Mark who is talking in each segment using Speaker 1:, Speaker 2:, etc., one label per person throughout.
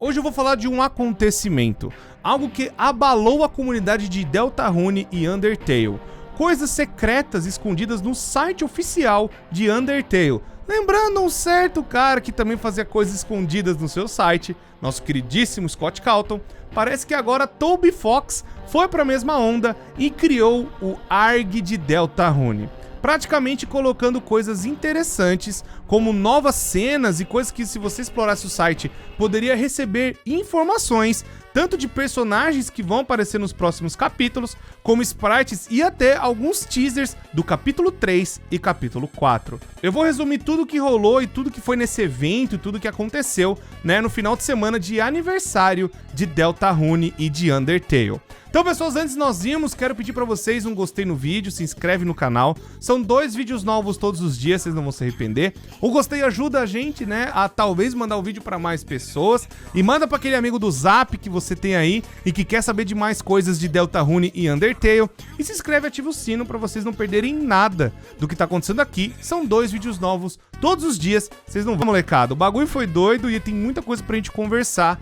Speaker 1: Hoje eu vou falar de um acontecimento, algo que abalou a comunidade de Deltarune e Undertale, coisas secretas escondidas no site oficial de Undertale. Lembrando um certo cara que também fazia coisas escondidas no seu site, nosso queridíssimo Scott Cawthon. Parece que agora Toby Fox foi para a mesma onda e criou o ARG de Deltarune, praticamente colocando coisas interessantes, como novas cenas e coisas que, se você explorasse o site, poderia receber informações, tanto de personagens que vão aparecer nos próximos capítulos, como sprites e até alguns teasers do capítulo 3 e capítulo 4. Eu vou resumir tudo que rolou e tudo que foi nesse evento e tudo que aconteceu, no final de semana de aniversário de Deltarune e de Undertale. Então, pessoas, antes de nós irmos, quero pedir pra vocês um gostei no vídeo, se inscreve no canal. São 2 vídeos novos todos os dias, vocês não vão se arrepender. O gostei ajuda a gente, a talvez mandar o vídeo pra mais pessoas. E manda pra aquele amigo do Zap que você tem aí e que quer saber de mais coisas de Deltarune e Undertale. E se inscreve e ativa o sino pra vocês não perderem nada do que tá acontecendo aqui. São 2 vídeos novos todos os dias, vocês não vão, molecada. O bagulho foi doido e tem muita coisa pra gente conversar,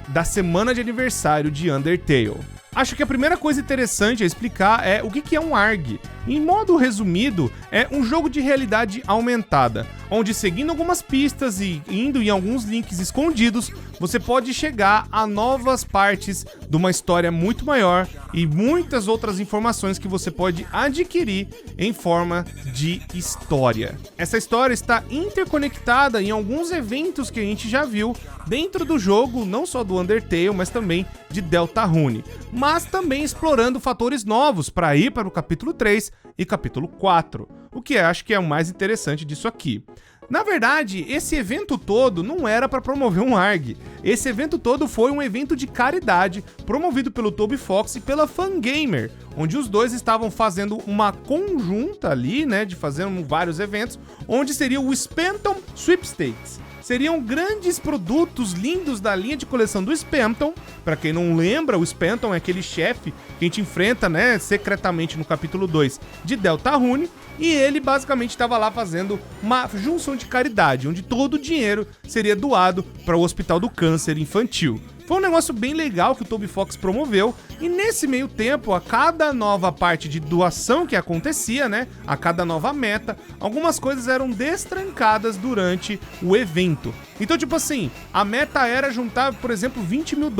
Speaker 1: da semana de aniversário de Undertale. Acho que a primeira coisa interessante a explicar é o que é um ARG. Em modo resumido, é um jogo de realidade aumentada, onde, seguindo algumas pistas e indo em alguns links escondidos, você pode chegar a novas partes de uma história muito maior e muitas outras informações que você pode adquirir em forma de história. Essa história está interconectada em alguns eventos que a gente já viu dentro do jogo, não só do Undertale, mas também de Deltarune, mas também explorando fatores novos para ir para o capítulo 3 e capítulo 4, o que eu acho que é o mais interessante disso aqui. Na verdade, esse evento todo não era para promover um ARG. Esse evento todo foi um evento de caridade promovido pelo Toby Fox e pela Fangamer, onde os dois estavam fazendo uma conjunta ali, de fazendo vários eventos, onde seria o Spamton Sweepstakes. Seriam grandes produtos lindos da linha de coleção do Spamton. Pra quem não lembra, o Spamton é aquele chefe que a gente enfrenta, secretamente no capítulo 2 de Deltarune. E ele basicamente estava lá fazendo uma junção de caridade, onde todo o dinheiro seria doado para o Hospital do Câncer Infantil. Foi um negócio bem legal que o Toby Fox promoveu, e nesse meio tempo, a cada nova parte de doação que acontecia, a cada nova meta, algumas coisas eram destrancadas durante o evento. Então, tipo assim, a meta era juntar, por exemplo, $20 mil,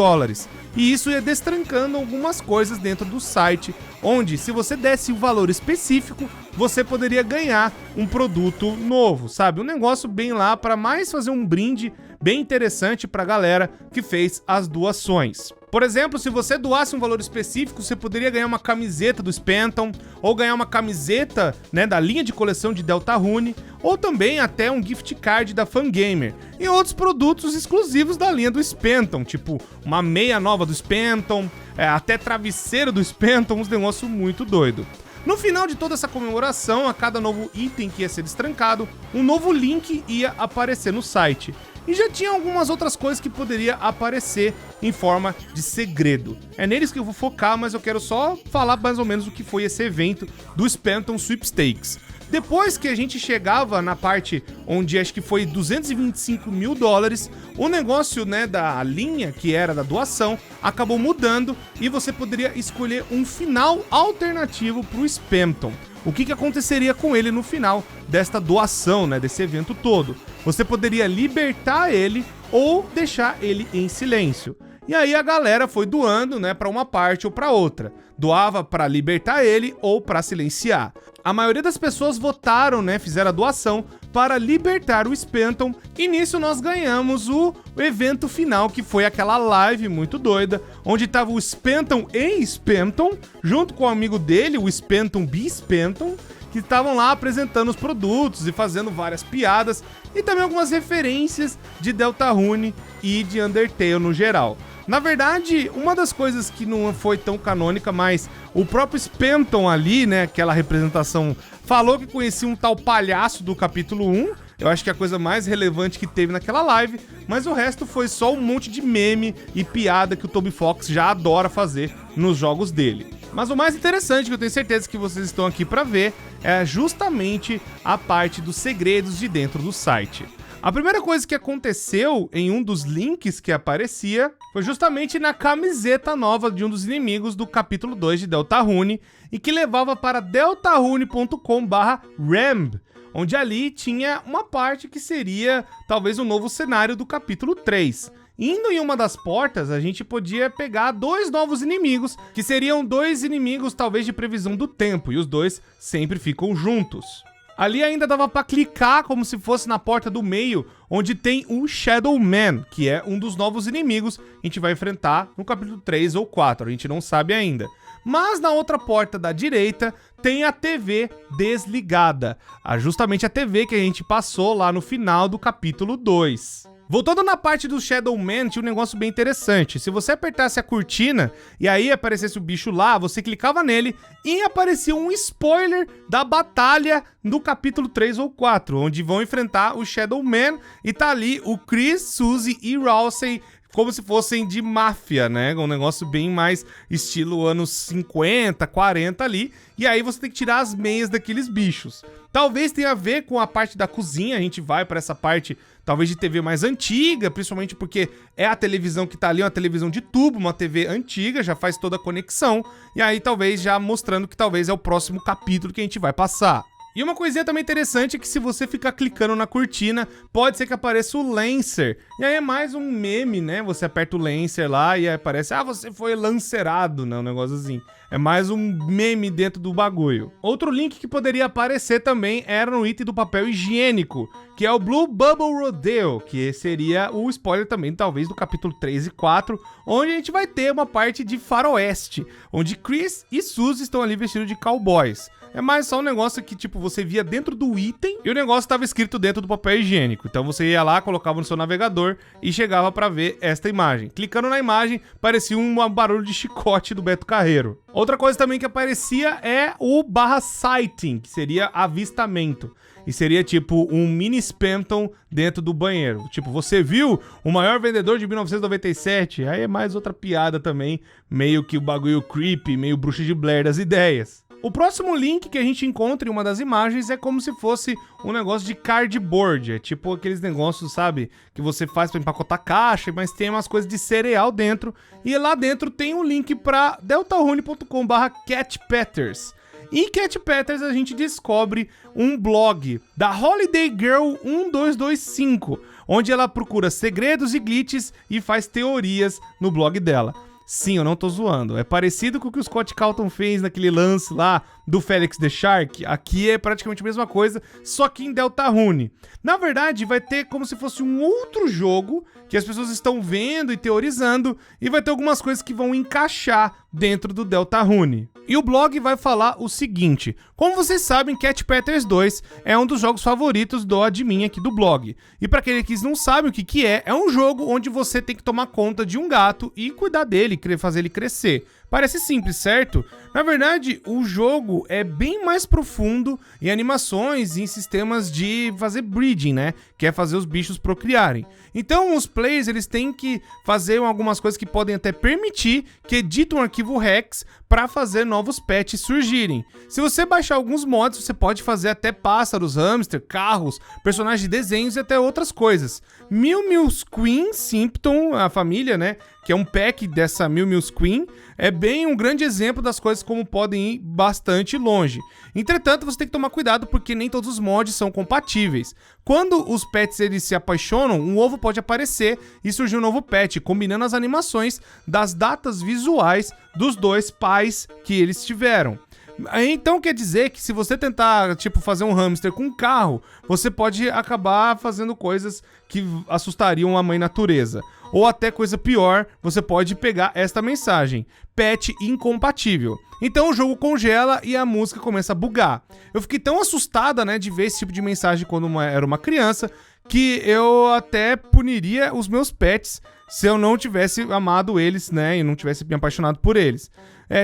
Speaker 1: e isso ia destrancando algumas coisas dentro do site, onde, se você desse o valor específico, você poderia ganhar um produto novo, sabe? Um negócio bem lá para mais fazer um brinde bem interessante pra galera que fez as doações. Por exemplo, se você doasse um valor específico, você poderia ganhar uma camiseta do Spamton, ou ganhar uma camiseta, da linha de coleção de Deltarune, ou também até um gift card da Fangamer, e outros produtos exclusivos da linha do Spamton, tipo uma meia nova do Spamton, até travesseiro do Spamton, uns negócios muito doido. No final de toda essa comemoração, a cada novo item que ia ser destrancado, um novo link ia aparecer no site. E já tinha algumas outras coisas que poderia aparecer em forma de segredo. É neles que eu vou focar, mas eu quero só falar mais ou menos o que foi esse evento do Spamton Sweepstakes. Depois que a gente chegava na parte onde acho que foi $225 mil, o negócio, da linha que era da doação acabou mudando e você poderia escolher um final alternativo para o Spamton. O que aconteceria com ele no final desta doação, desse evento todo? Você poderia libertar ele ou deixar ele em silêncio. E aí a galera foi doando, para uma parte ou para outra. Doava para libertar ele ou para silenciar. A maioria das pessoas votaram, fizeram a doação para libertar o Spamton, e nisso nós ganhamos o evento final, que foi aquela live muito doida, onde tava o Spamton em Spamton, junto com o amigo dele, o Spamton B. Spamton, que estavam lá apresentando os produtos e fazendo várias piadas, e também algumas referências de Deltarune e de Undertale no geral. Na verdade, uma das coisas que não foi tão canônica, mas o próprio Spamton ali, aquela representação, falou que conhecia um tal palhaço do capítulo 1. Eu acho que é a coisa mais relevante que teve naquela live, mas o resto foi só um monte de meme e piada que o Toby Fox já adora fazer nos jogos dele. Mas o mais interessante, que eu tenho certeza que vocês estão aqui para ver, é justamente a parte dos segredos de dentro do site. A primeira coisa que aconteceu em um dos links que aparecia foi justamente na camiseta nova de um dos inimigos do capítulo 2 de Deltarune e que levava para deltarune.com/ramb, onde ali tinha uma parte que seria talvez um novo cenário do capítulo 3. Indo em uma das portas, a gente podia pegar 2 novos inimigos, que seriam 2 inimigos talvez de previsão do tempo, e os 2 sempre ficam juntos. Ali ainda dava pra clicar como se fosse na porta do meio, onde tem o Shadow Man, que é um dos novos inimigos que a gente vai enfrentar no capítulo 3 ou 4, a gente não sabe ainda. Mas na outra porta da direita tem a TV desligada, justamente a TV que a gente passou lá no final do capítulo 2. Voltando na parte do Shadow Man, tinha um negócio bem interessante. Se você apertasse a cortina e aí aparecesse o bicho lá, você clicava nele e aparecia um spoiler da batalha do capítulo 3 ou 4, onde vão enfrentar o Shadow Man e tá ali o Chris, Suzy e Rousey como se fossem de máfia, né? Um negócio bem mais estilo anos 50, 40 ali. E aí você tem que tirar as meias daqueles bichos. Talvez tenha a ver com a parte da cozinha, a gente vai para essa parte talvez de TV mais antiga, principalmente porque é a televisão que tá ali, uma televisão de tubo, uma TV antiga, já faz toda a conexão. E aí talvez já mostrando que talvez é o próximo capítulo que a gente vai passar. E uma coisinha também interessante é que se você ficar clicando na cortina, pode ser que apareça o Lancer. E aí é mais um meme, né? Você aperta o Lancer lá e aí aparece, você foi lancerado, né? Um negócio assim. É mais um meme dentro do bagulho. Outro link que poderia aparecer também era no item do papel higiênico, que é o Blue Bubble Rodeo, que seria o spoiler também, talvez, do capítulo 3 e 4, onde a gente vai ter uma parte de faroeste, onde Chris e Suzy estão ali vestidos de cowboys. É mais só um negócio que, tipo, você via dentro do item e o negócio estava escrito dentro do papel higiênico. Então você ia lá, colocava no seu navegador e chegava para ver esta imagem. Clicando na imagem, parecia um barulho de chicote do Beto Carreiro. Outra coisa também que aparecia é o /sighting, que seria avistamento. E seria tipo um mini Spamton dentro do banheiro. Tipo, você viu o maior vendedor de 1997? Aí é mais outra piada também, meio que o bagulho creepy, meio bruxa de Blair das ideias. O próximo link que a gente encontra em uma das imagens é como se fosse um negócio de cardboard. É tipo aqueles negócios, sabe, que você faz pra empacotar caixa, mas tem umas coisas de cereal dentro. E lá dentro tem um link pra deltarune.com/catpatters. Em Cat Patters a gente descobre um blog da Holiday Girl 1225, onde ela procura segredos e glitches e faz teorias no blog dela. Sim, eu não tô zoando. É parecido com o que o Scott Calton fez naquele lance lá do Felix the Shark. Aqui é praticamente a mesma coisa, só que em Deltarune. Na verdade, vai ter como se fosse um outro jogo que as pessoas estão vendo e teorizando, e vai ter algumas coisas que vão encaixar dentro do Deltarune. E o blog vai falar o seguinte: como vocês sabem, Cat Patters 2 é um dos jogos favoritos do admin aqui do blog. E para aqueles que não sabem o que é um jogo onde você tem que tomar conta de um gato e cuidar dele, fazer ele crescer. Parece simples, certo? Na verdade, o jogo é bem mais profundo em animações e em sistemas de fazer breeding, né? Que é fazer os bichos procriarem. Então, os players, eles têm que fazer algumas coisas que podem até permitir que edite um arquivo Hex para fazer novos pets surgirem. Se você baixar alguns mods, você pode fazer até pássaros, hamster, carros, personagens de desenhos e até outras coisas. Mew Mew's Queen Simpton, a família, né? Que é um pack dessa Mew Mew's Queen, é bem um grande exemplo das coisas como podem ir bastante longe. Entretanto, você tem que tomar cuidado porque nem todos os mods são compatíveis. Quando os pets eles se apaixonam, um ovo pode aparecer e surgir um novo pet, combinando as animações das datas visuais dos dois pais que eles tiveram. Então quer dizer que se você tentar, tipo, fazer um hamster com um carro, você pode acabar fazendo coisas que assustariam a mãe natureza. Ou até coisa pior, você pode pegar esta mensagem: pet incompatível. Então o jogo congela e a música começa a bugar. Eu fiquei tão assustada, né, de ver esse tipo de mensagem quando era uma criança, que eu até puniria os meus pets se eu não tivesse amado eles, né, e não tivesse me apaixonado por eles.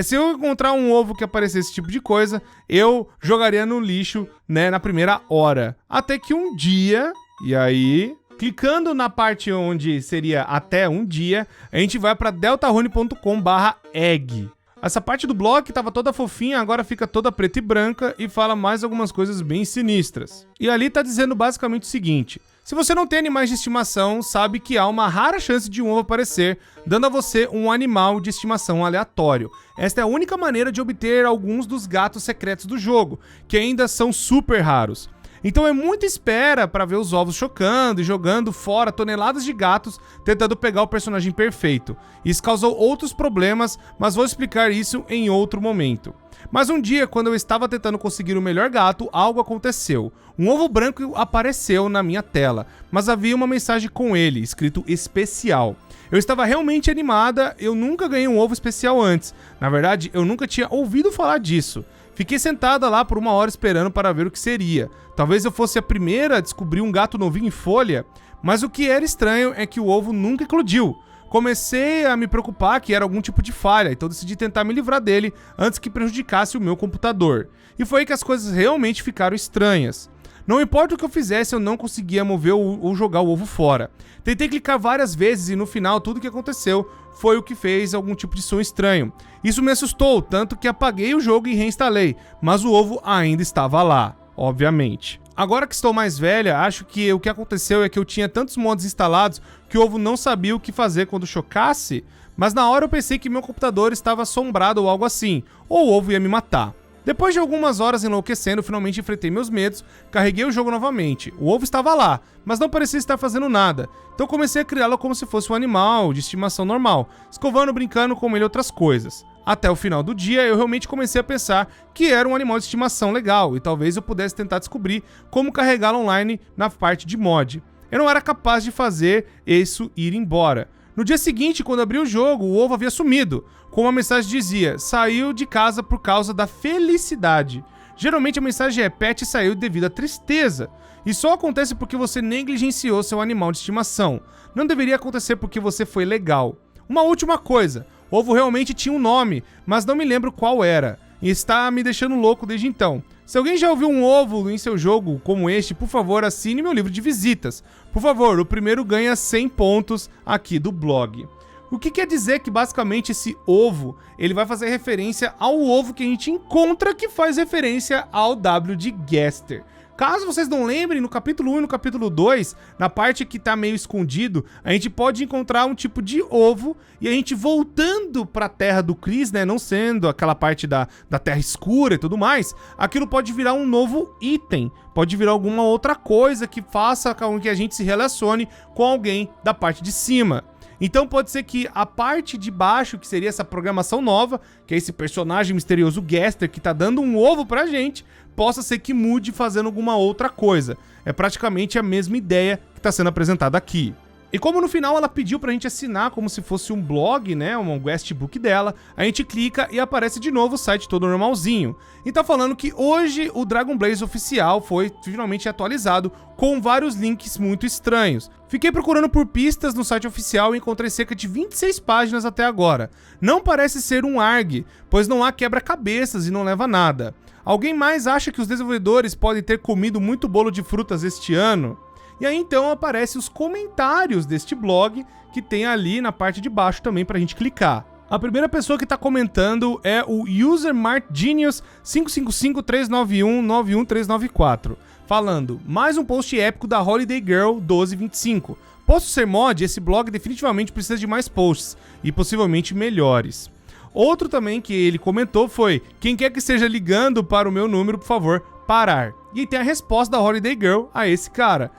Speaker 1: Se eu encontrar um ovo que aparecesse esse tipo de coisa, eu jogaria no lixo, né, na primeira hora. Até que um dia, e aí, clicando na parte onde seria até um dia, a gente vai para deltarune.com/egg. Essa parte do blog tava toda fofinha, agora fica toda preta e branca e fala mais algumas coisas bem sinistras. E ali tá dizendo basicamente o seguinte: se você não tem animais de estimação, sabe que há uma rara chance de um ovo aparecer, dando a você um animal de estimação aleatório. Esta é a única maneira de obter alguns dos gatos secretos do jogo, que ainda são super raros. Então é muita espera para ver os ovos chocando e jogando fora toneladas de gatos tentando pegar o personagem perfeito. Isso causou outros problemas, mas vou explicar isso em outro momento. Mas um dia, quando eu estava tentando conseguir o melhor gato, algo aconteceu. Um ovo branco apareceu na minha tela, mas havia uma mensagem com ele, escrito especial. Eu estava realmente animada, eu nunca ganhei um ovo especial antes. Na verdade, eu nunca tinha ouvido falar disso. Fiquei sentada lá por 1 hora esperando para ver o que seria. Talvez eu fosse a primeira a descobrir um gato novinho em folha, mas o que era estranho é que o ovo nunca eclodiu. Comecei a me preocupar que era algum tipo de falha, então decidi tentar me livrar dele antes que prejudicasse o meu computador. E foi aí que as coisas realmente ficaram estranhas. Não importa o que eu fizesse, eu não conseguia mover ou jogar o ovo fora. Tentei clicar várias vezes e no final tudo o que aconteceu foi o que fez algum tipo de som estranho. Isso me assustou, tanto que apaguei o jogo e reinstalei, mas o ovo ainda estava lá, obviamente. Agora que estou mais velha, acho que o que aconteceu é que eu tinha tantos mods instalados que o ovo não sabia o que fazer quando chocasse, mas na hora eu pensei que meu computador estava assombrado ou algo assim, ou o ovo ia me matar. Depois de algumas horas enlouquecendo, finalmente enfrentei meus medos, carreguei o jogo novamente. O ovo estava lá, mas não parecia estar fazendo nada, então comecei a criá-lo como se fosse um animal de estimação normal, escovando, brincando com ele e outras coisas. Até o final do dia, eu realmente comecei a pensar que era um animal de estimação legal, e talvez eu pudesse tentar descobrir como carregá-lo online na parte de mod. Eu não era capaz de fazer isso ir embora. No dia seguinte, quando abri o jogo, o ovo havia sumido, com uma mensagem que dizia: saiu de casa por causa da felicidade. Geralmente a mensagem é: pet saiu devido à tristeza. E só acontece porque você negligenciou seu animal de estimação. Não deveria acontecer porque você foi legal. Uma última coisa, o ovo realmente tinha um nome, mas não me lembro qual era, e está me deixando louco desde então. Se alguém já ouviu um ovo em seu jogo como este, por favor, assine meu livro de visitas. Por favor, o primeiro ganha 100 pontos aqui do blog. O que quer dizer que basicamente esse ovo, ele vai fazer referência ao ovo que a gente encontra, que faz referência ao W de Gaster. Caso vocês não lembrem, no capítulo 1 e no capítulo 2, na parte que tá meio escondido, a gente pode encontrar um tipo de ovo e a gente voltando pra terra do Chris, né, não sendo aquela parte da terra escura e tudo mais, aquilo pode virar um novo item, pode virar alguma outra coisa que faça com que a gente se relacione com alguém da parte de cima. Então pode ser que a parte de baixo, que seria essa programação nova, que é esse personagem misterioso Gaster que tá dando um ovo pra gente, possa ser que mude fazendo alguma outra coisa. É praticamente a mesma ideia que tá sendo apresentada aqui. E como no final ela pediu pra gente assinar como se fosse um blog, né, um guestbook dela, a gente clica e aparece de novo o site todo normalzinho. E tá falando que hoje o Dragon Blaze oficial foi finalmente atualizado com vários links muito estranhos. Fiquei procurando por pistas no site oficial e encontrei cerca de 26 páginas até agora. Não parece ser um ARG, pois não há quebra-cabeças e não leva a nada. Alguém mais acha que os desenvolvedores podem ter comido muito bolo de frutas este ano? E aí então aparecem os comentários deste blog, que tem ali na parte de baixo também pra gente clicar. A primeira pessoa que tá comentando é o user martgenius 555391919394, falando: mais um post épico da Holiday Girl 1225. Posso ser mod, esse blog definitivamente precisa de mais posts, e possivelmente melhores. Outro também que ele comentou foi: quem quer que esteja ligando para o meu número, por favor, parar. E aí tem a resposta da Holiday Girl a esse cara: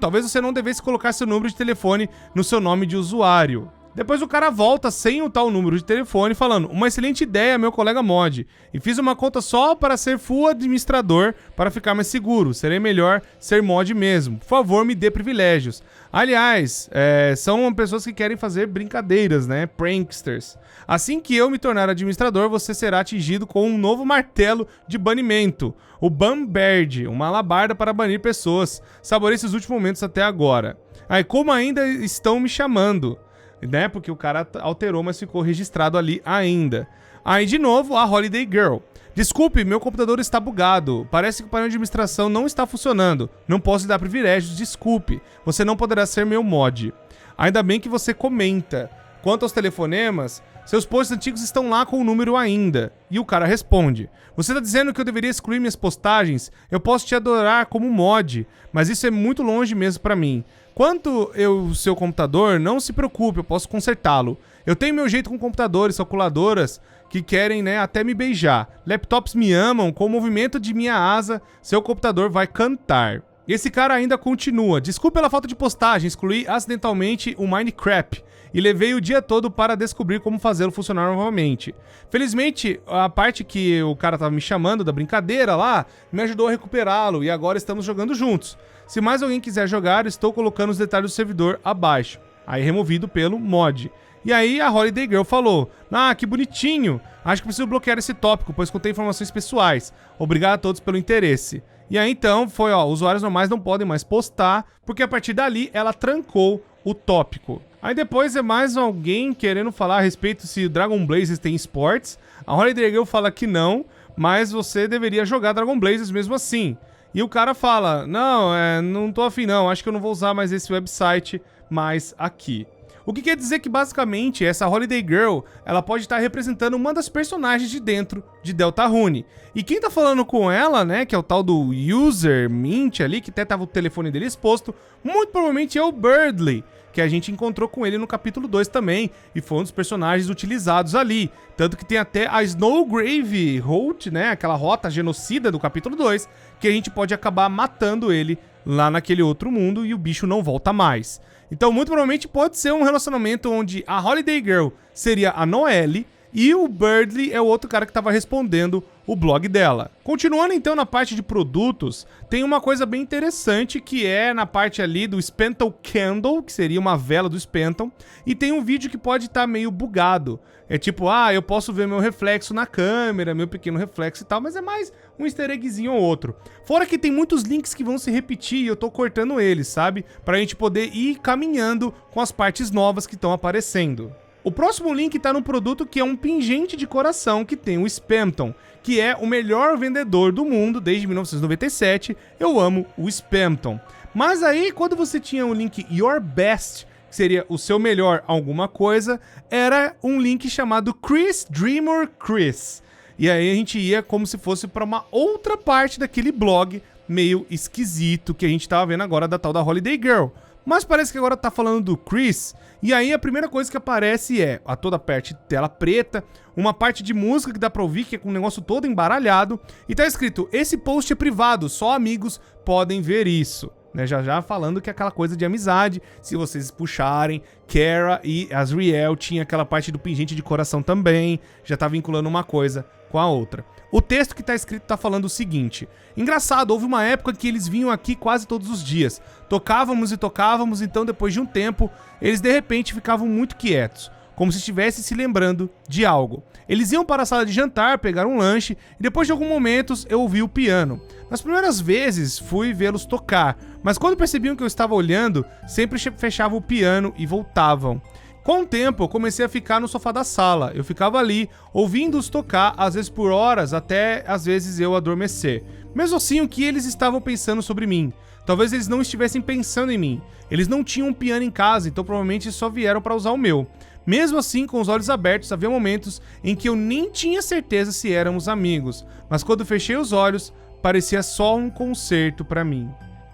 Speaker 1: talvez você não devesse colocar seu número de telefone no seu nome de usuário. Depois o cara volta sem o tal número de telefone falando: uma excelente ideia, meu colega mod. E fiz uma conta só para ser full administrador para ficar mais seguro. Serei melhor ser mod mesmo. Por favor, me dê privilégios. Aliás, são pessoas que querem fazer brincadeiras, né? Pranksters. Assim que eu me tornar administrador, você será atingido com um novo martelo de banimento. O Bambird, uma alabarda para banir pessoas. Saborei esses últimos momentos até agora. Aí, como ainda estão me chamando? Né? Porque o cara alterou, mas ficou registrado ali ainda. Aí, de novo, a Holiday Girl: desculpe, meu computador está bugado. Parece que o painel de administração não está funcionando. Não posso lhe dar privilégios, desculpe. Você não poderá ser meu mod. Ainda bem que você comenta. Quanto aos telefonemas, Seus posts antigos estão lá com o número ainda. E o cara responde: você tá dizendo que eu deveria excluir minhas postagens? Eu posso te adorar como mod, mas isso é muito longe mesmo pra mim. Quanto ao seu computador, não se preocupe, eu posso consertá-lo. Eu tenho meu jeito com computadores, calculadoras que querem, né, até me beijar. Laptops me amam, com o movimento de minha asa, seu computador vai cantar. Esse cara ainda continua: desculpe pela falta de postagem, excluí acidentalmente o Minecraft e levei o dia todo para descobrir como fazê-lo funcionar novamente. Felizmente, a parte que o cara tava me chamando da brincadeira lá, me ajudou a recuperá-lo e agora estamos jogando juntos. Se mais alguém quiser jogar, estou colocando os detalhes do servidor abaixo. Aí removido pelo mod. E aí a Holiday Girl falou: ah, que bonitinho, acho que preciso bloquear esse tópico, pois contém informações pessoais. Obrigado a todos pelo interesse. E aí então foi, ó, usuários normais não podem mais postar, porque a partir dali ela trancou o tópico. Aí depois é mais alguém querendo falar a respeito se o Dragon Blazers tem esportes. A Holiday Girl fala que não, mas você deveria jogar Dragon Blazers mesmo assim. E o cara fala: não, não tô afim não, acho que eu não vou usar mais esse website mais aqui. O que quer dizer que basicamente essa Holiday Girl, ela pode estar representando uma das personagens de dentro de Deltarune. E quem tá falando com ela, né, que é o tal do User Mint ali, que até tava o telefone dele exposto, muito provavelmente é o Berdly, que a gente encontrou com ele no capítulo 2 também, e foi um dos personagens utilizados ali. Tanto que tem até a Snowgrave Route, né, aquela rota genocida do capítulo 2, que a gente pode acabar matando ele lá naquele outro mundo e o bicho não volta mais. Então, muito provavelmente pode ser um relacionamento onde a Holiday Girl seria a Noelle e o Berdly é o outro cara que estava respondendo o blog dela. Continuando então na parte de produtos, tem uma coisa bem interessante que é na parte ali do Spental Candle, que seria uma vela do Spental, e tem um vídeo que pode estar meio bugado. É tipo, eu posso ver meu reflexo na câmera, meu pequeno reflexo e tal, mas é mais um easter eggzinho ou outro. Fora que tem muitos links que vão se repetir e eu tô cortando eles, sabe? Pra gente poder ir caminhando com as partes novas que estão aparecendo. O próximo link tá num produto que é um pingente de coração que tem o Spamton, que é o melhor vendedor do mundo desde 1997. Eu amo o Spamton. Mas aí, quando você tinha o link Your Best, que seria o seu melhor alguma coisa, era um link chamado Chris Dreamer Chris. E aí a gente ia como se fosse para uma outra parte daquele blog meio esquisito que a gente tava vendo agora da tal da Holiday Girl. Mas parece que agora tá falando do Chris, e aí a primeira coisa que aparece é a toda parte de tela preta, uma parte de música que dá pra ouvir, que é com o negócio todo embaralhado, e tá escrito: esse post é privado, só amigos podem ver isso. Né, já falando que é aquela coisa de amizade, se vocês puxarem, Kara e Azriel tinha aquela parte do pingente de coração também, já tá vinculando uma coisa com a outra. O texto que tá escrito tá falando o seguinte: engraçado, houve uma época que eles vinham aqui quase todos os dias, tocávamos e tocávamos, então depois de um tempo, eles de repente ficavam muito quietos, como se estivessem se lembrando de algo. Eles iam para a sala de jantar, pegar um lanche, e depois de alguns momentos eu ouvi o piano. Nas primeiras vezes fui vê-los tocar, mas quando percebiam que eu estava olhando, sempre fechavam o piano e voltavam. Com o tempo, eu comecei a ficar no sofá da sala. Eu ficava ali, ouvindo-os tocar, às vezes por horas, até às vezes eu adormecer. Mesmo assim, o que eles estavam pensando sobre mim? Talvez eles não estivessem pensando em mim. Eles não tinham um piano em casa, então provavelmente só vieram para usar o meu. Mesmo assim, com os olhos abertos, havia momentos em que eu nem tinha certeza se éramos amigos. Mas quando fechei os olhos, parecia só um concerto para mim.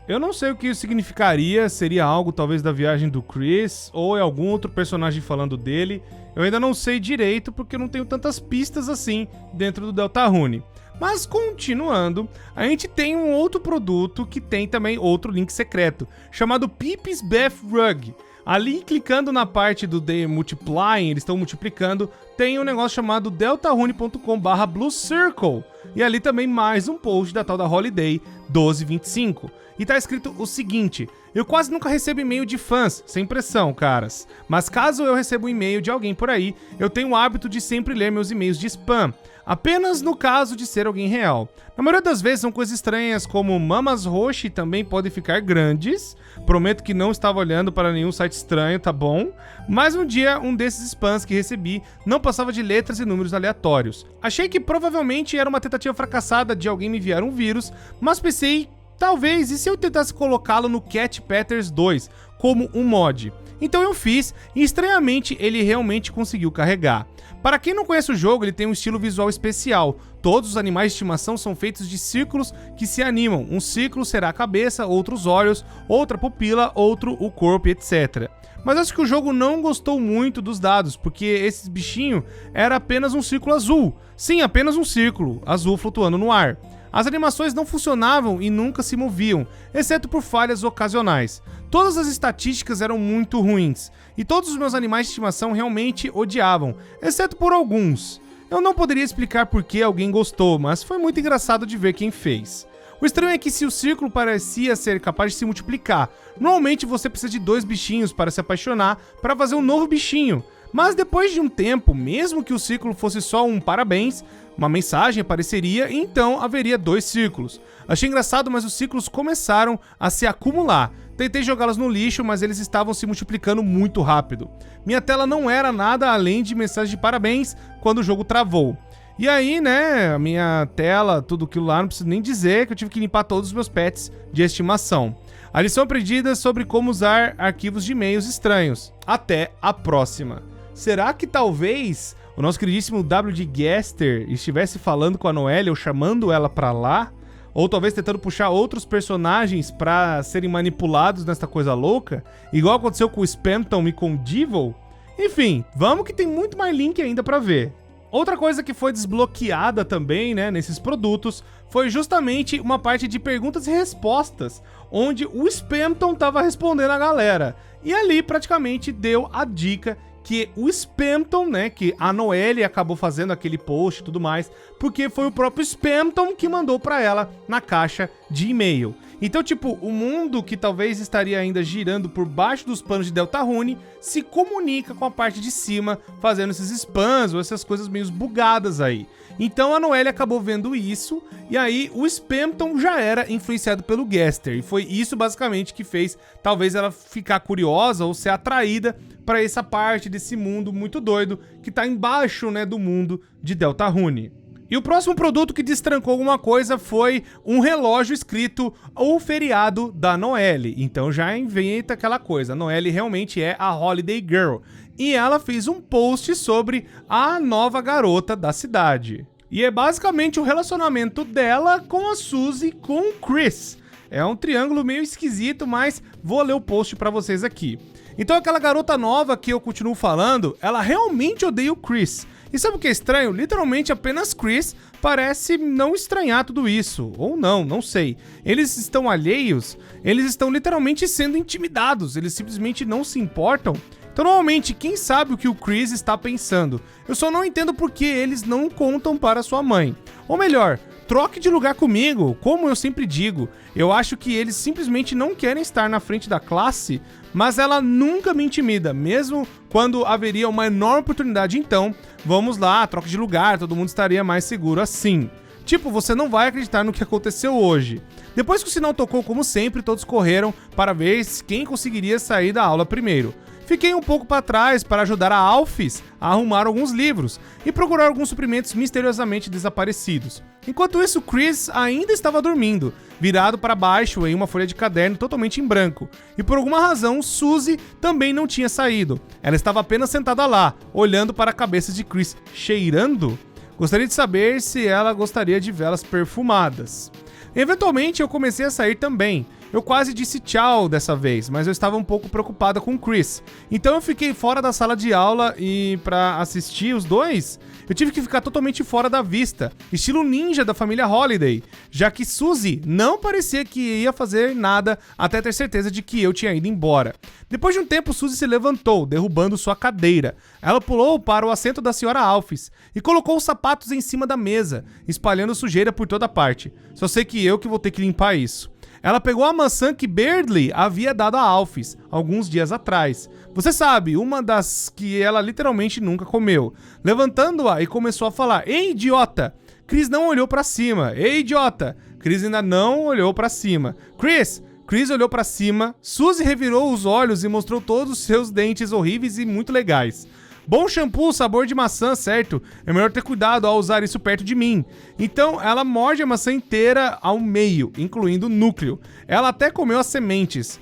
Speaker 1: Eu não sei o que isso significaria, seria algo talvez da viagem do Chris, ou é algum outro personagem falando dele. Eu ainda não sei direito, porque eu não tenho tantas pistas assim dentro do Deltarune. Mas continuando, a gente tem um outro produto que tem também outro link secreto, chamado Pip's Bath Rug. Ali, clicando na parte do The Multiplying, eles estão multiplicando, tem um negócio chamado deltarune.com/Blue Circle. E ali também mais um post da tal da Holiday 1225. E tá escrito o seguinte: eu quase nunca recebo e-mail de fãs, sem pressão, caras. Mas caso eu receba um e-mail de alguém por aí, eu tenho o hábito de sempre ler meus e-mails de spam. Apenas no caso de ser alguém real. Na maioria das vezes são coisas estranhas, como mamas roxi também podem ficar grandes. Prometo que não estava olhando para nenhum site estranho, tá bom? Mas um dia, um desses spams que recebi não passava de letras e números aleatórios. Achei que provavelmente era uma tentativa fracassada de alguém me enviar um vírus, mas pensei, talvez, e se eu tentasse colocá-lo no Cat Patters 2 como um mod? Então eu fiz e estranhamente ele realmente conseguiu carregar. Para quem não conhece o jogo, ele tem um estilo visual especial. Todos os animais de estimação são feitos de círculos que se animam. Um círculo será a cabeça, outro os olhos, outra pupila, outro o corpo, etc. Mas acho que o jogo não gostou muito dos dados, porque esse bichinho era apenas um círculo azul. Sim, apenas um círculo azul flutuando no ar. As animações não funcionavam e nunca se moviam, exceto por falhas ocasionais. Todas as estatísticas eram muito ruins, e todos os meus animais de estimação realmente odiavam, exceto por alguns. Eu não poderia explicar por que alguém gostou, mas foi muito engraçado de ver quem fez. O estranho é que se o círculo parecia ser capaz de se multiplicar, normalmente você precisa de 2 bichinhos para se apaixonar para fazer um novo bichinho. Mas depois de um tempo, mesmo que o círculo fosse só um parabéns, uma mensagem apareceria e então haveria 2 círculos. Achei engraçado, mas os círculos começaram a se acumular. Tentei jogá-los no lixo, mas eles estavam se multiplicando muito rápido. Minha tela não era nada além de mensagem de parabéns quando o jogo travou. E aí, né, a minha tela, tudo aquilo lá, não preciso nem dizer que eu tive que limpar todos os meus pets de estimação. A lição aprendida sobre como usar arquivos de e-mails estranhos. Até a próxima. Será que talvez o nosso queridíssimo W.D. Gaster estivesse falando com a Noelle ou chamando ela pra lá? Ou talvez tentando puxar outros personagens pra serem manipulados nessa coisa louca? Igual aconteceu com o Spamton e com o Devil? Enfim, vamos que tem muito mais link ainda pra ver. Outra coisa que foi desbloqueada também, né, nesses produtos, foi justamente uma parte de perguntas e respostas, onde o Spamton tava respondendo a galera. E ali praticamente deu a dica que o Spamton, né, que a Noelle acabou fazendo aquele post e tudo mais, porque foi o próprio Spamton que mandou pra ela na caixa de e-mail. Então, tipo, o mundo que talvez estaria ainda girando por baixo dos panos de Deltarune se comunica com a parte de cima, fazendo esses spams ou essas coisas meio bugadas aí. Então a Noelle acabou vendo isso, e aí o Spamton já era influenciado pelo Gaster, e foi isso basicamente que fez talvez ela ficar curiosa ou ser atraída para essa parte desse mundo muito doido que tá embaixo, né, do mundo de Deltarune. E o próximo produto que destrancou alguma coisa foi um relógio escrito o feriado da Noelle. Então já inventa aquela coisa, a Noelle realmente é a Holiday Girl. E ela fez um post sobre a nova garota da cidade. E é basicamente o relacionamento dela com a Suzy com o Chris. É um triângulo meio esquisito, mas vou ler o post pra vocês aqui. Então aquela garota nova que eu continuo falando, ela realmente odeia o Chris. E sabe o que é estranho? Literalmente apenas Chris parece não estranhar tudo isso. Ou não sei. Eles estão alheios, eles estão literalmente sendo intimidados, eles simplesmente não se importam. Então normalmente quem sabe o que o Chris está pensando? Eu só não entendo por que eles não contam para sua mãe. Ou melhor, troque de lugar comigo, como eu sempre digo. Eu acho que eles simplesmente não querem estar na frente da classe, mas ela nunca me intimida, mesmo quando haveria uma enorme oportunidade. Então, vamos lá, troca de lugar, todo mundo estaria mais seguro assim. Tipo, você não vai acreditar no que aconteceu hoje. Depois que o sinal tocou, como sempre, todos correram para ver quem conseguiria sair da aula primeiro. Fiquei um pouco para trás para ajudar a Alphys a arrumar alguns livros e procurar alguns suprimentos misteriosamente desaparecidos. Enquanto isso, Chris ainda estava dormindo, virado para baixo em uma folha de caderno totalmente em branco. E por alguma razão, Suzy também não tinha saído. Ela estava apenas sentada lá, olhando para a cabeça de Chris, cheirando. Gostaria de saber se ela gostaria de velas perfumadas. Eventualmente, eu comecei a sair também. Eu quase disse tchau dessa vez, mas eu estava um pouco preocupada com o Chris. Então eu fiquei fora da sala de aula e para assistir os dois, eu tive que ficar totalmente fora da vista, estilo ninja da família Holiday, já que Suzy não parecia que ia fazer nada até ter certeza de que eu tinha ido embora. Depois de um tempo, Suzy se levantou, derrubando sua cadeira. Ela pulou para o assento da senhora Alphys e colocou os sapatos em cima da mesa, espalhando sujeira por toda parte. Só sei que eu vou ter que limpar isso. Ela pegou a maçã que Beardley havia dado a Alphys alguns dias atrás. Você sabe, uma das que ela literalmente nunca comeu. Levantando-a e começou a falar: "Ei, idiota!" Chris não olhou pra cima. "Ei, idiota!" Chris ainda não olhou pra cima. Chris olhou pra cima. Suzy revirou os olhos e mostrou todos os seus dentes horríveis e muito legais. Bom shampoo, sabor de maçã, certo? É melhor ter cuidado ao usar isso perto de mim. Então, ela morde a maçã inteira ao meio, incluindo o núcleo. Ela até comeu as sementes,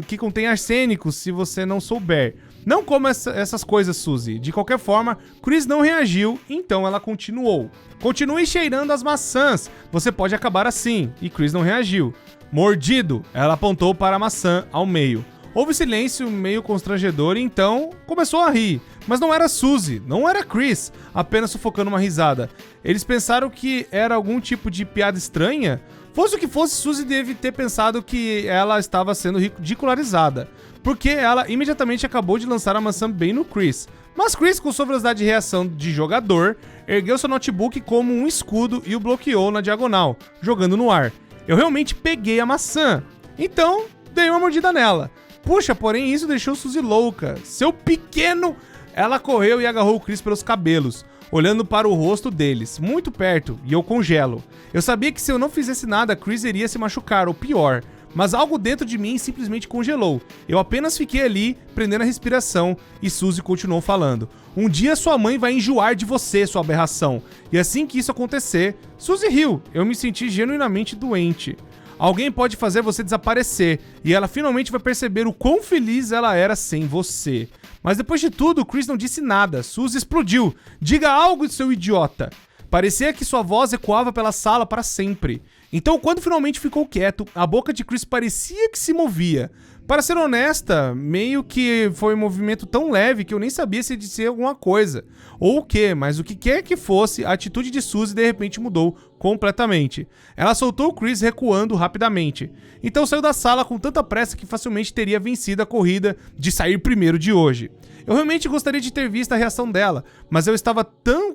Speaker 1: que contém arsênico, se você não souber. Não coma essas coisas, Suzy. De qualquer forma, Chris não reagiu, então ela continuou. Continue cheirando as maçãs, você pode acabar assim. E Chris não reagiu. Mordido, ela apontou para a maçã ao meio. Houve silêncio meio constrangedor e então começou a rir. Mas não era Suzy, não era Chris, apenas sufocando uma risada. Eles pensaram que era algum tipo de piada estranha? Fosse o que fosse, Suzy deve ter pensado que ela estava sendo ridicularizada, porque ela imediatamente acabou de lançar a maçã bem no Chris. Mas Chris, com sua velocidade de reação de jogador, ergueu seu notebook como um escudo e o bloqueou na diagonal, jogando no ar. Eu realmente peguei a maçã, então dei uma mordida nela. Puxa, porém isso deixou Suzy louca. Seu pequeno... Ela correu e agarrou o Chris pelos cabelos, olhando para o rosto deles, muito perto, e eu congelo. Eu sabia que se eu não fizesse nada, Chris iria se machucar, ou pior. Mas algo dentro de mim simplesmente congelou. Eu apenas fiquei ali, prendendo a respiração, e Suzy continuou falando. Um dia sua mãe vai enjoar de você, sua aberração. E assim que isso acontecer, Suzy riu. Eu me senti genuinamente doente. Alguém pode fazer você desaparecer, e ela finalmente vai perceber o quão feliz ela era sem você. Mas depois de tudo, Chris não disse nada. Suzy explodiu. Diga algo, seu idiota. Parecia que sua voz ecoava pela sala para sempre. Então, quando finalmente ficou quieto, a boca de Chris parecia que se movia. Para ser honesta, meio que foi um movimento tão leve que eu nem sabia se disse alguma coisa. Ou o quê, mas o que quer que fosse, a atitude de Suzy de repente mudou completamente. Ela soltou o Chris recuando rapidamente. Então saiu da sala com tanta pressa que facilmente teria vencido a corrida de sair primeiro de hoje. Eu realmente gostaria de ter visto a reação dela, mas eu estava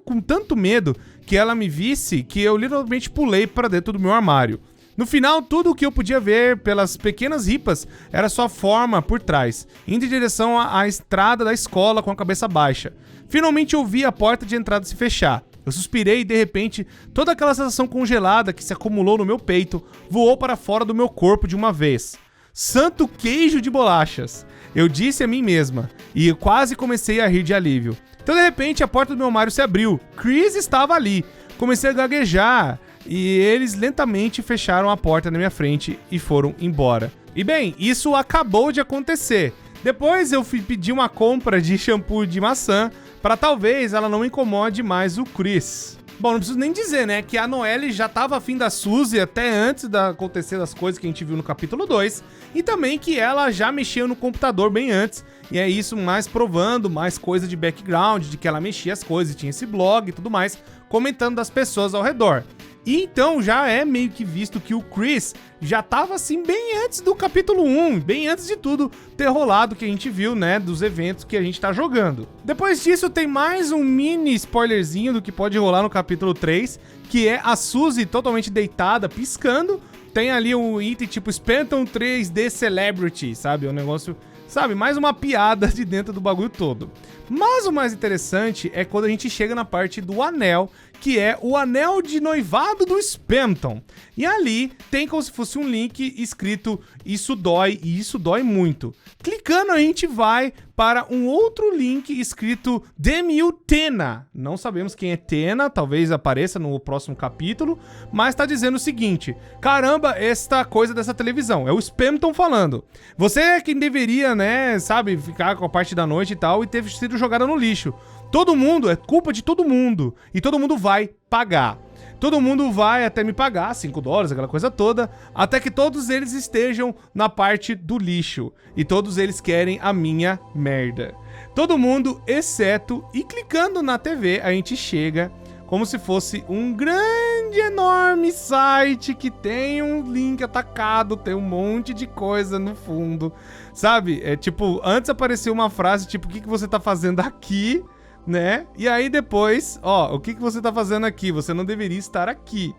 Speaker 1: com tanto medo que ela me visse que eu literalmente pulei para dentro do meu armário. No final, tudo o que eu podia ver pelas pequenas ripas era sua forma por trás, indo em direção à estrada da escola com a cabeça baixa. Finalmente ouvi a porta de entrada se fechar. Eu suspirei e de repente, toda aquela sensação congelada que se acumulou no meu peito voou para fora do meu corpo de uma vez. Santo queijo de bolachas! Eu disse a mim mesma, e eu quase comecei a rir de alívio. Então de repente a porta do meu armário se abriu. Chris estava ali. Comecei a gaguejar. E eles lentamente fecharam a porta na minha frente e foram embora. E bem, isso acabou de acontecer. Depois eu fui pedir uma compra de shampoo de maçã para talvez ela não incomode mais o Chris. Bom, não preciso nem dizer, né, que a Noelle já tava afim da Suzy até antes de acontecer as coisas que a gente viu no capítulo 2, e também que ela já mexia no computador bem antes, e é isso mais provando mais coisa de background, de que ela mexia as coisas, tinha esse blog e tudo mais, comentando das pessoas ao redor. E então já é meio que visto que o Chris já tava assim bem antes do capítulo 1, bem antes de tudo ter rolado que a gente viu, né, dos eventos que a gente tá jogando. Depois disso tem mais um mini spoilerzinho do que pode rolar no capítulo 3, que é a Suzy totalmente deitada, piscando. Tem ali um item tipo Spamton 3D Celebrity, sabe? Um negócio, sabe, mais uma piada de dentro do bagulho todo. Mas o mais interessante é quando a gente chega na parte do anel, que é o anel de noivado do Spamton. E ali tem como se fosse um link escrito "Isso dói", e isso dói muito. Clicando a gente vai para um outro link escrito "Demil Tena". Não sabemos quem é Tena, talvez apareça no próximo capítulo, mas tá dizendo o seguinte: caramba, esta coisa dessa televisão, é o Spamton falando. Você é quem deveria, né, sabe, ficar com a parte da noite e tal, e ter sido jogada no lixo. Todo mundo, é culpa de todo mundo, e todo mundo vai pagar. Todo mundo vai até me pagar $5, aquela coisa toda, até que todos eles estejam na parte do lixo. E todos eles querem a minha merda. Todo mundo, exceto, e clicando na TV, a gente chega como se fosse um grande, enorme site que tem um link atacado, tem um monte de coisa no fundo, sabe? É tipo, antes apareceu uma frase tipo, o que você tá fazendo aqui? Né? E aí depois, ó, o que você tá fazendo aqui? Você não deveria estar aqui.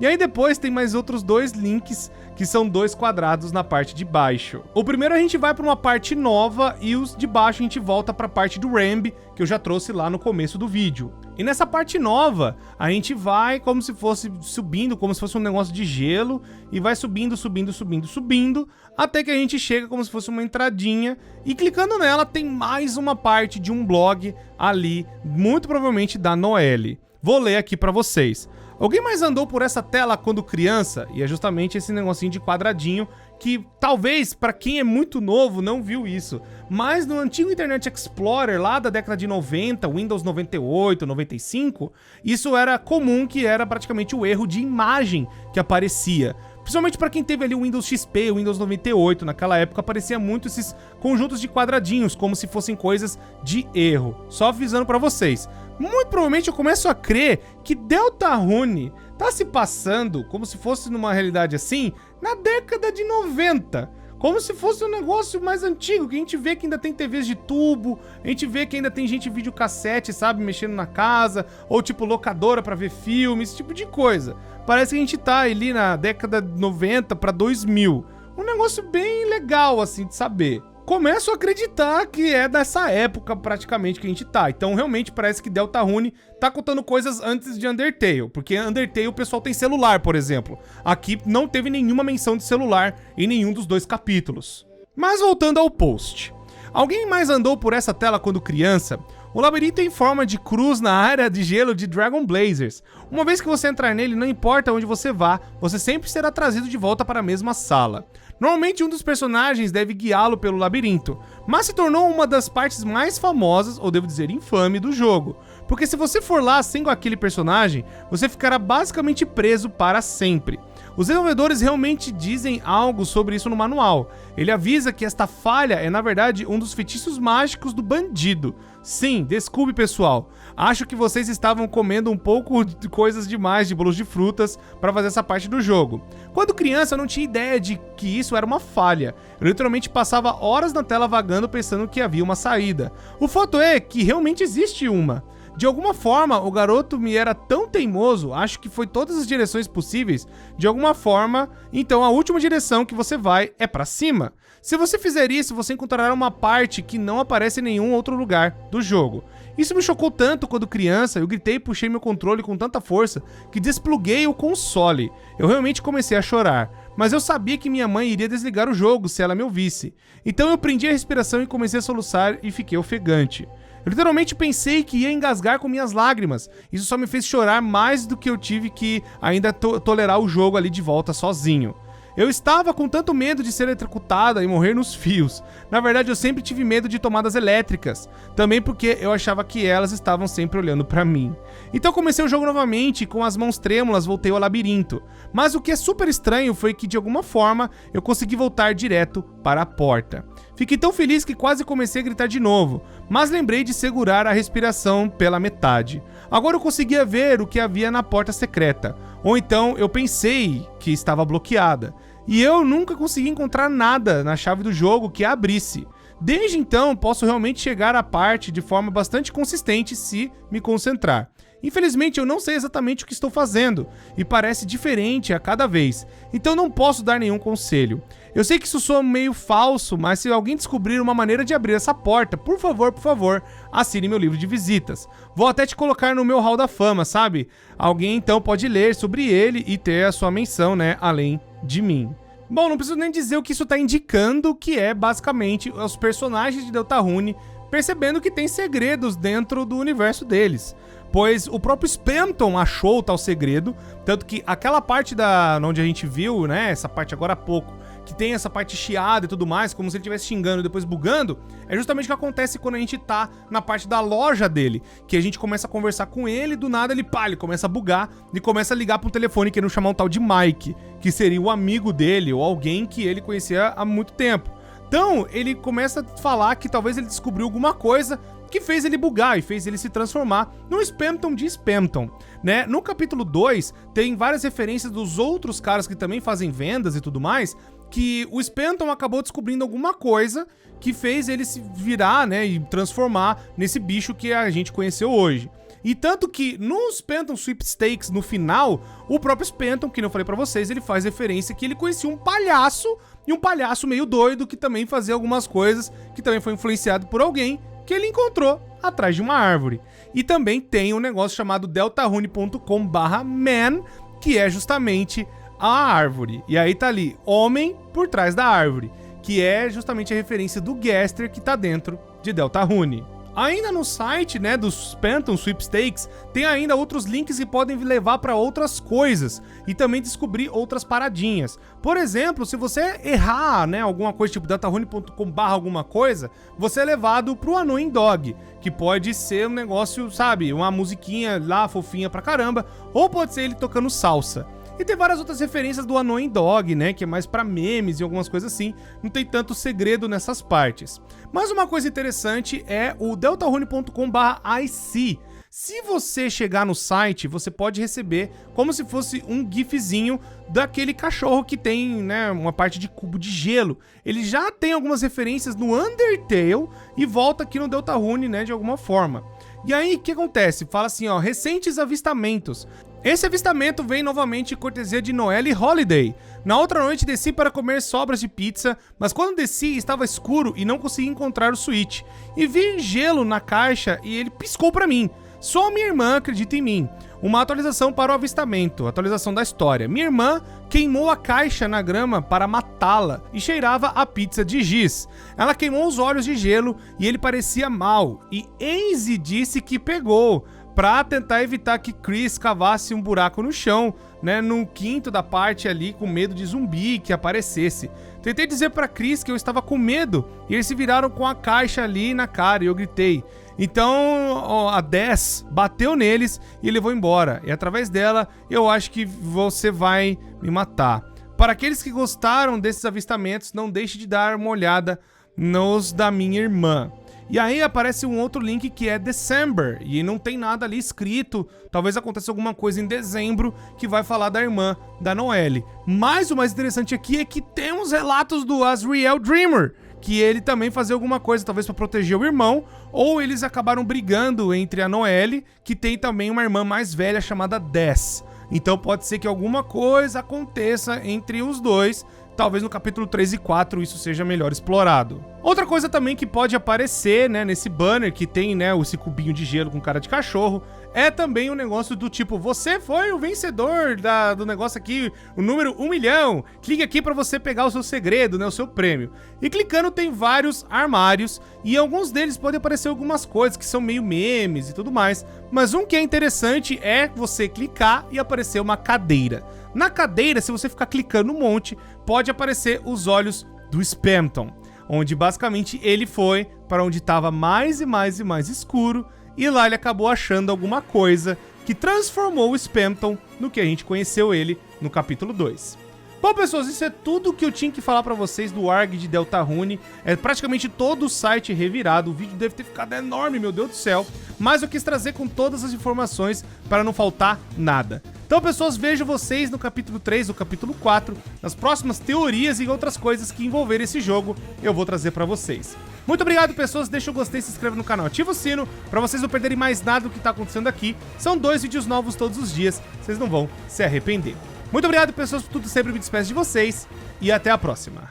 Speaker 1: E aí depois tem mais outros 2 links, que são 2 quadrados na parte de baixo. O primeiro a gente vai para uma parte nova e os de baixo a gente volta para a parte do Rambi, que eu já trouxe lá no começo do vídeo. E nessa parte nova, a gente vai como se fosse subindo, como se fosse um negócio de gelo, e vai subindo, subindo, subindo, subindo, até que a gente chega como se fosse uma entradinha, e clicando nela tem mais uma parte de um blog ali, muito provavelmente da Noelle. Vou ler aqui para vocês. Alguém mais andou por essa tela quando criança? E é justamente esse negocinho de quadradinho que talvez para quem é muito novo não viu isso, mas no antigo Internet Explorer lá da década de 90, Windows 98, 95, isso era comum, que era praticamente o erro de imagem que aparecia. Principalmente para quem teve ali o Windows XP, o Windows 98, naquela época aparecia muito esses conjuntos de quadradinhos, como se fossem coisas de erro. Só avisando para vocês. Muito provavelmente eu começo a crer que Deltarune tá se passando, como se fosse numa realidade assim, na década de 90. Como se fosse um negócio mais antigo, que a gente vê que ainda tem TVs de tubo, a gente vê que ainda tem gente videocassete, sabe, mexendo na casa, ou tipo locadora pra ver filmes, esse tipo de coisa. Parece que a gente tá ali na década de 90 pra 2000. Um negócio bem legal, assim, de saber. Começo a acreditar que é dessa época praticamente que a gente tá. Então realmente parece que Deltarune tá contando coisas antes de Undertale, porque Undertale o pessoal tem celular, por exemplo. Aqui não teve nenhuma menção de celular em nenhum dos 2 capítulos. Mas voltando ao post. Alguém mais andou por essa tela quando criança? O labirinto em forma de cruz na área de gelo de Dragon Blazers. Uma vez que você entrar nele, não importa onde você vá, você sempre será trazido de volta para a mesma sala. Normalmente um dos personagens deve guiá-lo pelo labirinto, mas se tornou uma das partes mais famosas, ou devo dizer infame, do jogo. Porque se você for lá sem aquele personagem, você ficará basicamente preso para sempre. Os desenvolvedores realmente dizem algo sobre isso no manual. Ele avisa que esta falha é na verdade um dos feitiços mágicos do bandido. Sim, desculpe pessoal, acho que vocês estavam comendo um pouco de coisas demais de bolos de frutas para fazer essa parte do jogo. Quando criança eu não tinha ideia de que isso era uma falha, eu literalmente passava horas na tela vagando pensando que havia uma saída. O fato é que realmente existe uma. De alguma forma, o garoto me era tão teimoso, acho que foi todas as direções possíveis, de alguma forma, então a última direção que você vai é pra cima. Se você fizer isso, você encontrará uma parte que não aparece em nenhum outro lugar do jogo. Isso me chocou tanto quando criança, eu gritei e puxei meu controle com tanta força que despluguei o console. Eu realmente comecei a chorar, mas eu sabia que minha mãe iria desligar o jogo se ela me ouvisse. Então eu prendi a respiração e comecei a soluçar e fiquei ofegante. Eu literalmente pensei que ia engasgar com minhas lágrimas. Isso só me fez chorar mais do que eu tive que ainda tolerar o jogo ali de volta sozinho. Eu estava com tanto medo de ser eletrocutada e morrer nos fios. Na verdade, eu sempre tive medo de tomadas elétricas. Também porque eu achava que elas estavam sempre olhando pra mim. Então comecei o jogo novamente e com as mãos trêmulas voltei ao labirinto. Mas o que é super estranho foi que de alguma forma eu consegui voltar direto para a porta. Fiquei tão feliz que quase comecei a gritar de novo, mas lembrei de segurar a respiração pela metade. Agora eu conseguia ver o que havia na porta secreta, ou então eu pensei que estava bloqueada, e eu nunca consegui encontrar nada na chave do jogo que a abrisse. Desde então posso realmente chegar à parte de forma bastante consistente se me concentrar. Infelizmente eu não sei exatamente o que estou fazendo, e parece diferente a cada vez, então não posso dar nenhum conselho. Eu sei que isso soa meio falso, mas se alguém descobrir uma maneira de abrir essa porta, por favor, assine meu livro de visitas. Vou até te colocar no meu hall da fama, sabe? Alguém então pode ler sobre ele e ter a sua menção, né, além de mim. Bom, não preciso nem dizer o que isso tá indicando, que é basicamente os personagens de Deltarune percebendo que tem segredos dentro do universo deles. Pois o próprio Spamton achou o tal segredo, tanto que aquela parte onde a gente viu, né, essa parte agora há pouco, que tem essa parte chiada e tudo mais, como se ele estivesse xingando e depois bugando, é justamente o que acontece quando a gente tá na parte da loja dele, que a gente começa a conversar com ele, do nada ele começa a bugar e começa a ligar pro telefone querendo chamar um tal de Mike, que seria o amigo dele ou alguém que ele conhecia há muito tempo. Então ele começa a falar que talvez ele descobriu alguma coisa que fez ele bugar e fez ele se transformar num Spamton de Spamton, né? No capítulo 2 tem várias referências dos outros caras que também fazem vendas e tudo mais, que o Spamton acabou descobrindo alguma coisa que fez ele se virar, né, e transformar nesse bicho que a gente conheceu hoje. E tanto que no Spamton Sweepstakes, no final, o próprio Spamton, que eu falei pra vocês, ele faz referência que ele conhecia um palhaço, e um palhaço meio doido que também fazia algumas coisas, que também foi influenciado por alguém que ele encontrou atrás de uma árvore. E também tem um negócio chamado deltarune.com/man, que é justamente a árvore. E aí tá ali, homem por trás da árvore, que é justamente a referência do Gaster que tá dentro de Deltarune. Ainda no site, né, do Spamton Sweepstakes, tem ainda outros links que podem levar para outras coisas e também descobrir outras paradinhas. Por exemplo, se você errar, né, alguma coisa tipo deltarune.com/alguma coisa, você é levado pro Annoying Dog, que pode ser um negócio, sabe, uma musiquinha lá fofinha pra caramba, ou pode ser ele tocando salsa. E tem várias outras referências do Annoying Dog, né, que é mais pra memes e algumas coisas assim, não tem tanto segredo nessas partes. Mas uma coisa interessante é o deltarune.com/IC. Se você chegar no site, você pode receber como se fosse um gifzinho daquele cachorro que tem, né, uma parte de cubo de gelo. Ele já tem algumas referências no Undertale e volta aqui no Deltarune, né, de alguma forma. E aí, o que acontece? Fala assim, ó, recentes avistamentos. Esse avistamento vem novamente cortesia de Noelle Holiday. Na outra noite desci para comer sobras de pizza, mas quando desci estava escuro e não consegui encontrar o Switch. E vi gelo na caixa e ele piscou para mim. Só minha irmã acredita em mim. Uma atualização para o avistamento, atualização da história. Minha irmã queimou a caixa na grama para matá-la e cheirava a pizza de giz. Ela queimou os olhos de gelo e ele parecia mal. E Enzi disse que pegou, pra tentar evitar que Chris cavasse um buraco no chão, né, no quinto da parte ali, com medo de zumbi que aparecesse. Tentei dizer pra Chris que eu estava com medo, e eles se viraram com a caixa ali na cara, e eu gritei. Então, ó, a 10 bateu neles e levou embora, e através dela, eu acho que você vai me matar. Para aqueles que gostaram desses avistamentos, não deixe de dar uma olhada nos da minha irmã. E aí aparece um outro link que é December, e não tem nada ali escrito, talvez aconteça alguma coisa em dezembro que vai falar da irmã da Noelle. Mas o mais interessante aqui é que tem uns relatos do Asriel Dreamer, que ele também fazia alguma coisa, talvez para proteger o irmão, ou eles acabaram brigando entre a Noelle, que tem também uma irmã mais velha chamada Des. Então pode ser que alguma coisa aconteça entre os dois, talvez no capítulo 3 e 4 isso seja melhor explorado. Outra coisa também que pode aparecer, né, nesse banner que tem, né, esse cubinho de gelo com cara de cachorro, é também um negócio do tipo, você foi o vencedor do negócio aqui, o número 1 milhão, clique aqui pra você pegar o seu segredo, né, o seu prêmio. E clicando tem vários armários, e alguns deles podem aparecer algumas coisas que são meio memes e tudo mais, mas um que é interessante é você clicar e aparecer uma cadeira. Na cadeira, se você ficar clicando um monte, pode aparecer os olhos do Spamton, onde basicamente ele foi para onde estava mais e mais e mais escuro, e lá ele acabou achando alguma coisa que transformou o Spamton no que a gente conheceu ele no capítulo 2. Bom, pessoas, isso é tudo que eu tinha que falar pra vocês do ARG de Deltarune. É praticamente todo o site revirado, o vídeo deve ter ficado enorme, meu Deus do céu. Mas eu quis trazer com todas as informações para não faltar nada. Então, pessoas, vejo vocês no capítulo 3, no capítulo 4, nas próximas teorias e outras coisas que envolverem esse jogo, eu vou trazer pra vocês. Muito obrigado, pessoas, deixa o gostei, se inscreva no canal, ativa o sino pra vocês não perderem mais nada do que tá acontecendo aqui. São 2 vídeos novos todos os dias, vocês não vão se arrepender. Muito obrigado, pessoas, por tudo, sempre me despeço de vocês e até a próxima.